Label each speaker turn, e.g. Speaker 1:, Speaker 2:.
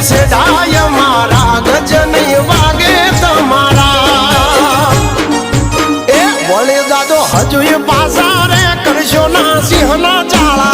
Speaker 1: સેઢાય મારા ગજની વાગે તમારા એ વળી દાદો હજુ પાસા રે કરશો ના સિંહના ચાળા